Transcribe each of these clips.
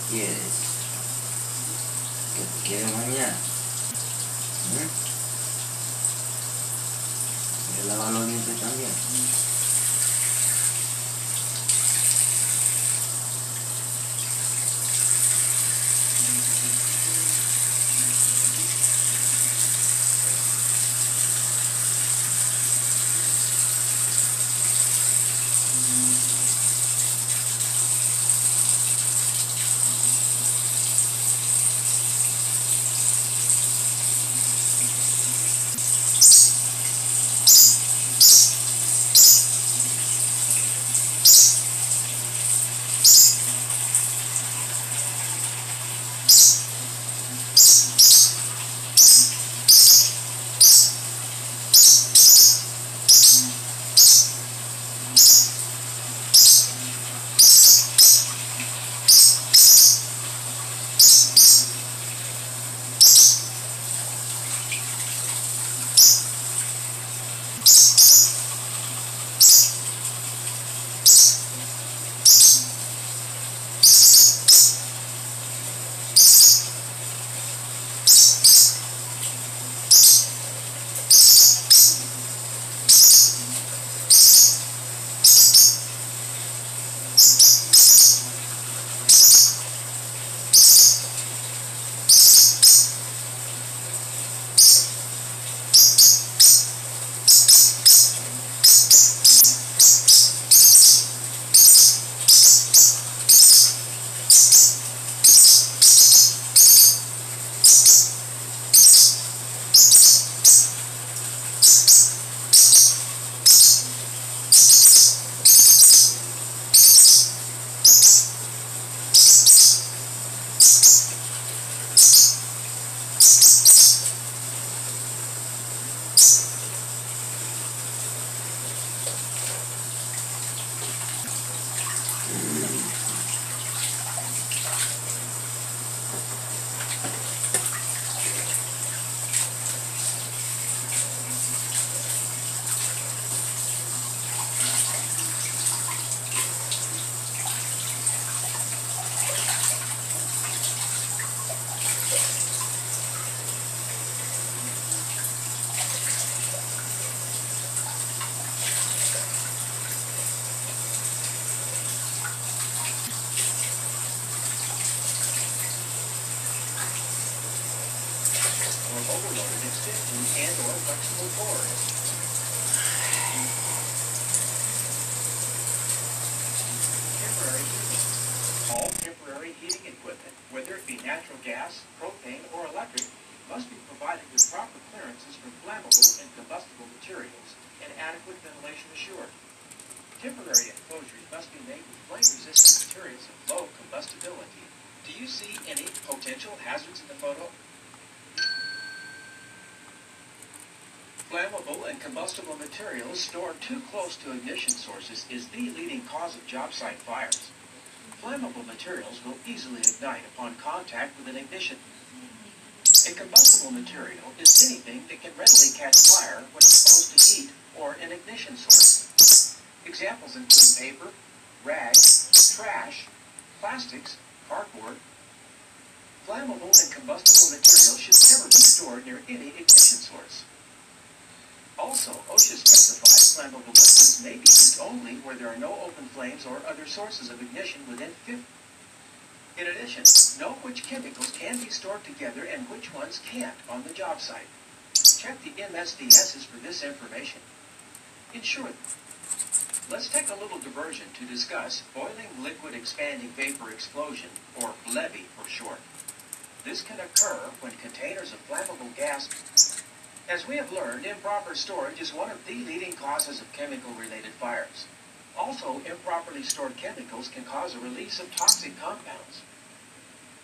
¿Quieres que te quede mañana? ¿Quieres lavar los dientes también? Or overloaded extension and/or flexible cord. Temporary heating. All temporary heating equipment, whether it be natural gas, propane, or electric, must be provided with proper clearances from flammable and combustible materials and adequate ventilation assured. Temporary enclosures must be made with flame-resistant materials of low combustibility. Do you see any potential hazards in the photo? Flammable and combustible materials stored too close to ignition sources is the leading cause of job site fires. Flammable materials will easily ignite upon contact with an ignition. A combustible material is anything that can readily catch fire when exposed to heat or an ignition source. Examples include paper, rags, trash, plastics, cardboard. Flammable and combustible materials should never be stored near any ignition source. Also, OSHA specifies flammable liquids may be used only where there are no open flames or other sources of ignition within 50. In addition, know which chemicals can be stored together and which ones can't on the job site. Check the MSDSs for this information. Ensure. Let's take a little diversion to discuss boiling liquid expanding vapor explosion, or LEVI for short. This can occur when containers of flammable gas. As we have learned, improper storage is one of the leading causes of chemical-related fires. Also, improperly stored chemicals can cause a release of toxic compounds.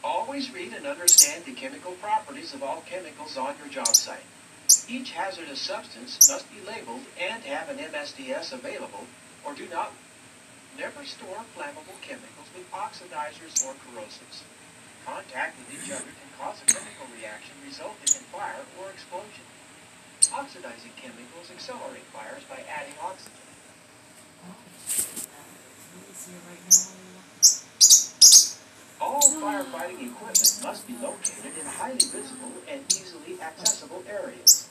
Always read and understand the chemical properties of all chemicals on your job site. Each hazardous substance must be labeled and have an MSDS available, or do not. Never store flammable chemicals with oxidizers or corrosives. Contact with each other can cause a chemical reaction resulting in fire or explosion. Oxidizing chemicals accelerate fires by adding oxygen. All fire equipment must be located in highly visible and easily accessible areas.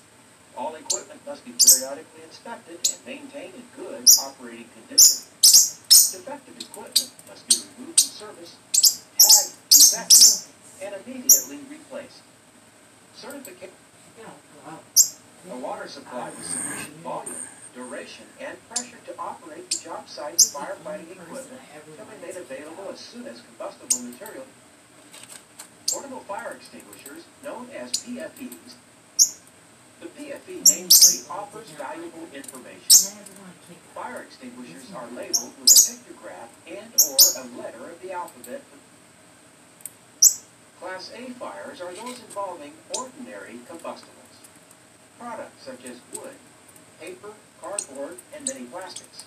All equipment must be periodically inspected and maintained in good operating condition. Defective equipment must be removed from service, tagged defective, and immediately replaced. Certification. A water supply with sufficient volume, duration, and pressure to operate the job site firefighting equipment can be made available as soon as combustible material. Portable fire extinguishers, known as PFEs. The PFE nameplate offers valuable information. Fire extinguishers are labeled with a pictograph and/or a letter of the alphabet. Class A fires are those involving ordinary combustibles. Products such as wood, paper, cardboard, and many plastics.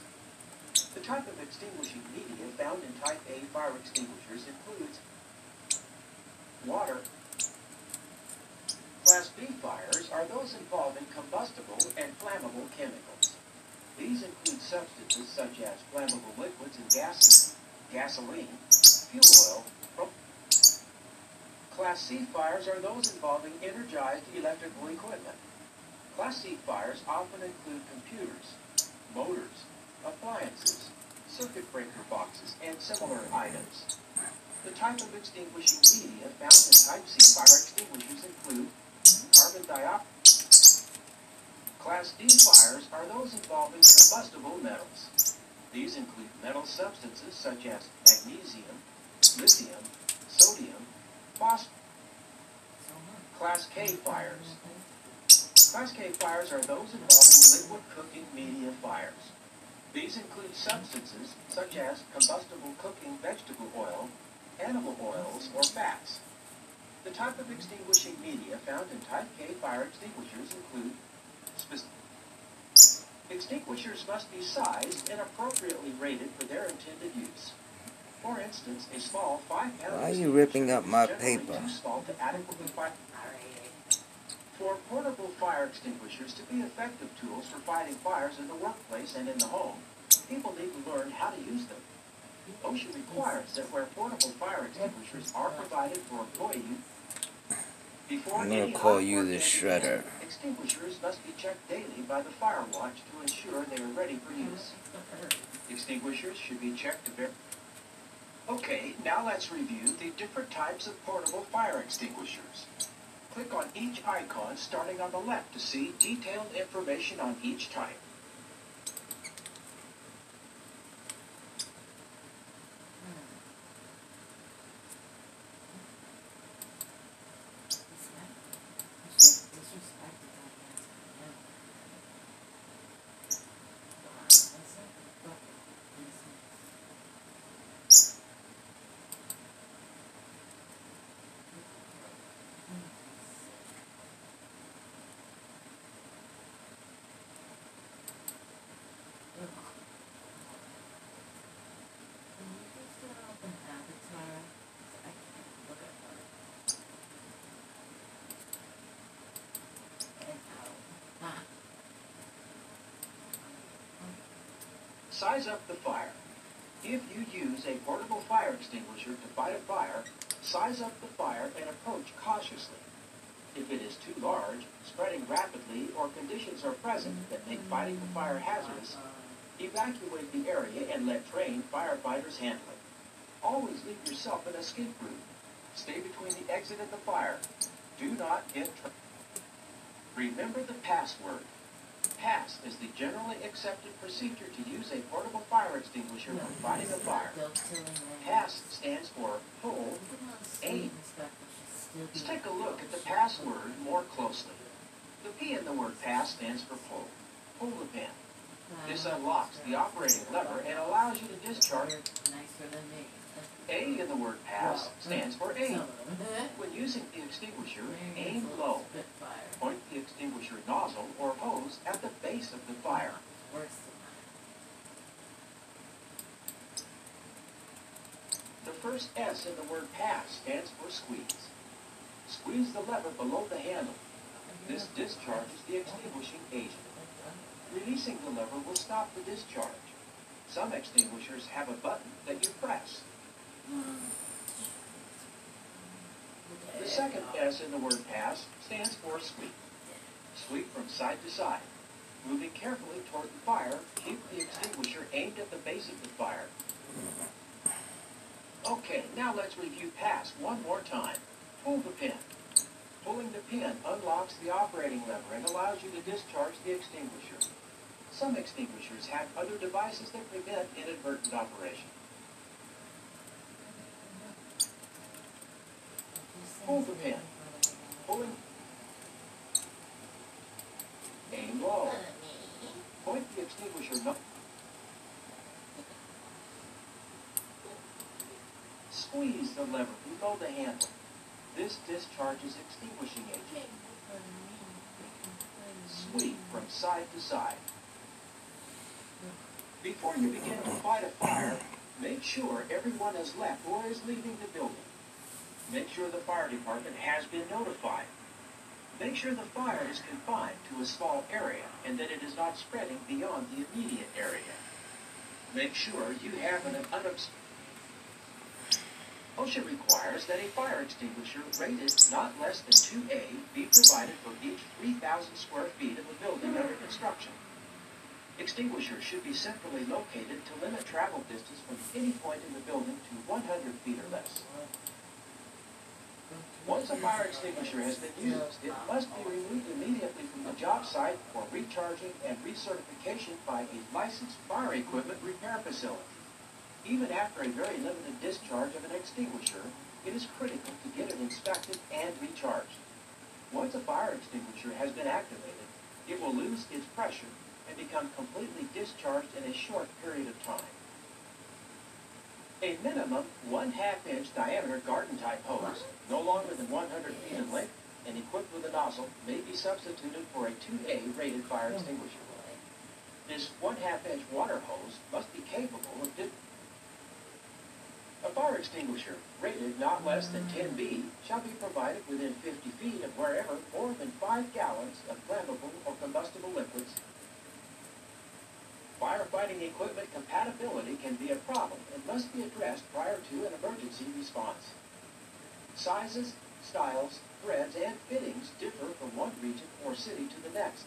The type of extinguishing media found in Type A fire extinguishers includes water. Class B fires are those involving combustible and flammable chemicals. These include substances such as flammable liquids and gases, gasoline, fuel oil. Class C fires are those involving energized electrical equipment. Class C fires often include computers, motors, appliances, circuit breaker boxes, and similar items. The type of extinguishing media found in Type C fire extinguishers include carbon dioxide. Class D fires are those involving combustible metals. These include metal substances such as magnesium, lithium, sodium, phosphorus. Class K fires. Class K fires are those involving liquid cooking media fires. These include substances such as combustible cooking vegetable oil, animal oils, or fats. The type of extinguishing media found in Type K fire extinguishers include extinguishers must be sized and appropriately rated for their intended use. For instance, a small 5-pound Why are you ripping up my is generally paper? too small to adequately fight. For portable fire extinguishers to be effective tools for fighting fires in the workplace and in the home, people need to learn how to use them. OSHA requires that where portable fire extinguishers are provided for employee use, before I'm gonna any call hot you work the can shredder. begin, extinguishers must be checked daily by the fire watch to ensure they are ready for use. Extinguishers should be checked to verify. Okay, now let's review the different types of portable fire extinguishers. Click on each icon starting on the left to see detailed information on each type. Size up the fire. If you use a portable fire extinguisher to fight a fire, size up the fire and approach cautiously. If it is too large, spreading rapidly, or conditions are present that make fighting the fire hazardous, evacuate the area and let trained firefighters handle it. Always leave yourself in a skid group. Stay between the exit and the fire. Do not get trapped. Remember the password. PASS is the generally accepted procedure to use a portable fire extinguisher when fighting a fire. PASS stands for Pull, Aim. Let's take a look at the password more closely. The P in the word PASS stands for Pull. Pull the pin. This unlocks the operating lever and allows you to discharge. A in the word PASS stands for Aim. When using the extinguisher, aim low. Point the extinguisher nozzle or hose at the base of the fire. The first S in the word pass stands for squeeze. Squeeze the lever below the handle. This discharges the extinguishing agent. Releasing the lever will stop the discharge. Some extinguishers have a button that you press. The second S in the word pass stands for sweep. Sweep from side to side. Moving carefully toward the fire, keep the extinguisher aimed at the base of the fire. Okay, now let's review pass one more time. Pull the pin. Pulling the pin unlocks the operating lever and allows you to discharge the extinguisher. Some extinguishers have other devices that prevent inadvertent operation. Pull the pin. Pulling. Aim low. Point the extinguisher no. Squeeze the lever below the handle. This discharges extinguishing agent. Sweep from side to side. Before you begin to fight a fire, make sure everyone has left or is leaving the building. Make sure the fire department has been notified. Make sure the fire is confined to a small area and that it is not spreading beyond the immediate area. Make sure you have an unobstructed. OSHA requires that a fire extinguisher rated not less than 2A be provided for each 3,000 square feet of the building under construction. Extinguishers should be centrally located to limit travel distance from any point in the building to 100 feet or less. Once a fire extinguisher has been used, it must be removed immediately from the job site for recharging and recertification by a licensed fire equipment repair facility. Even after a very limited discharge of an extinguisher, it is critical to get it inspected and recharged. Once a fire extinguisher has been activated, it will lose its pressure and become completely discharged in a short period of time. A minimum 1/2 inch diameter garden-type hose, no longer than 100 feet in length and equipped with a nozzle, may be substituted for a 2A rated fire extinguisher. This 1/2 inch water hose must be capable of A fire extinguisher rated not less than 10B shall be provided within 50 feet of wherever more than 5 gallons of flammable or combustible liquids. Firefighting equipment compatibility can be a problem and must be addressed prior to an emergency response. Sizes, styles, threads, and fittings differ from one region or city to the next.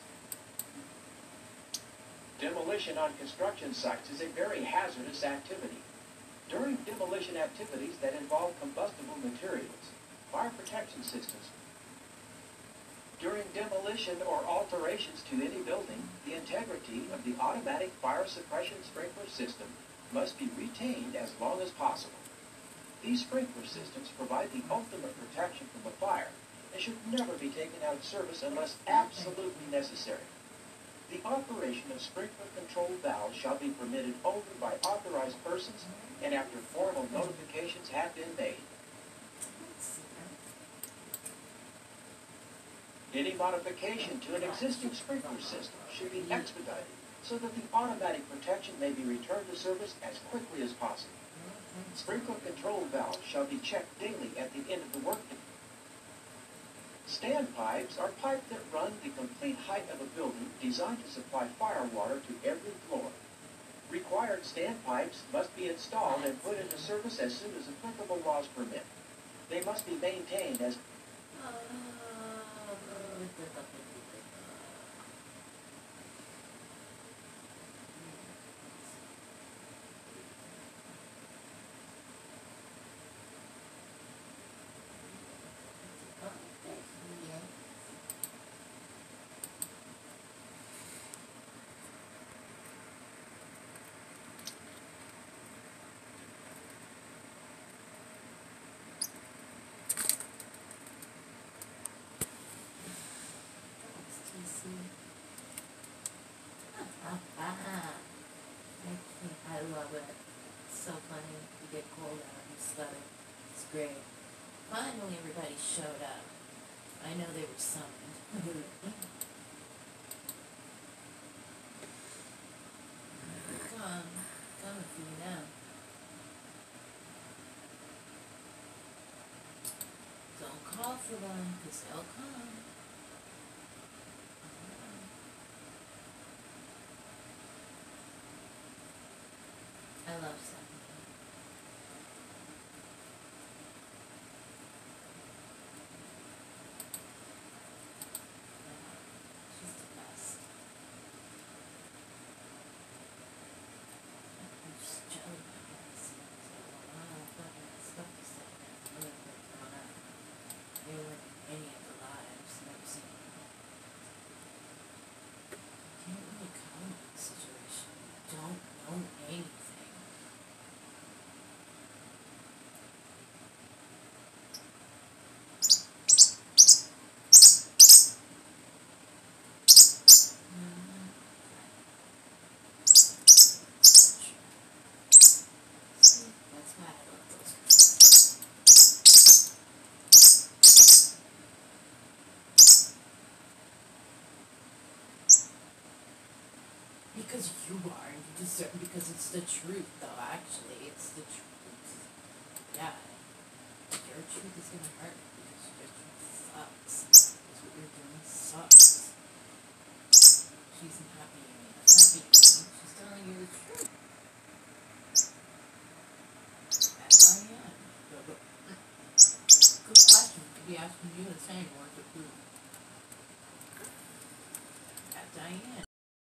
Demolition on construction sites is a very hazardous activity. During demolition activities that involve combustible materials, fire protection systems. During demolition or alterations to any building, the integrity of the automatic fire suppression sprinkler system must be retained as long as possible. These sprinkler systems provide the ultimate protection from a fire and should never be taken out of service unless absolutely necessary. The operation of sprinkler control valves shall be permitted only by authorized persons and after formal notifications have been made. Any modification to an existing sprinkler system should be expedited so that the automatic protection may be returned to service as quickly as possible. Sprinkler control valves shall be checked daily at the end of the workday. Standpipes are pipes that run the complete height of a building designed to supply fire water to every floor. Required standpipes must be installed and put into service as soon as applicable laws permit. They must be maintained as I love it. It's so funny. You get cold out and sweating. It's great. Finally, everybody showed up. I know they were summoned. Come with me now. Don't call for them, because they'll come. I love Stephanie. don't know anything. See, that's why I love those girls. Because you are, and you deserve, because it's the truth, though, actually, it's the truth. Yeah, your truth is gonna hurt, because your truth sucks. Because what you're doing sucks. She's not happy with me. That's not being mean. She's telling you the truth. As I am. Good question. Could be asking you the same, or to prove. At Diane.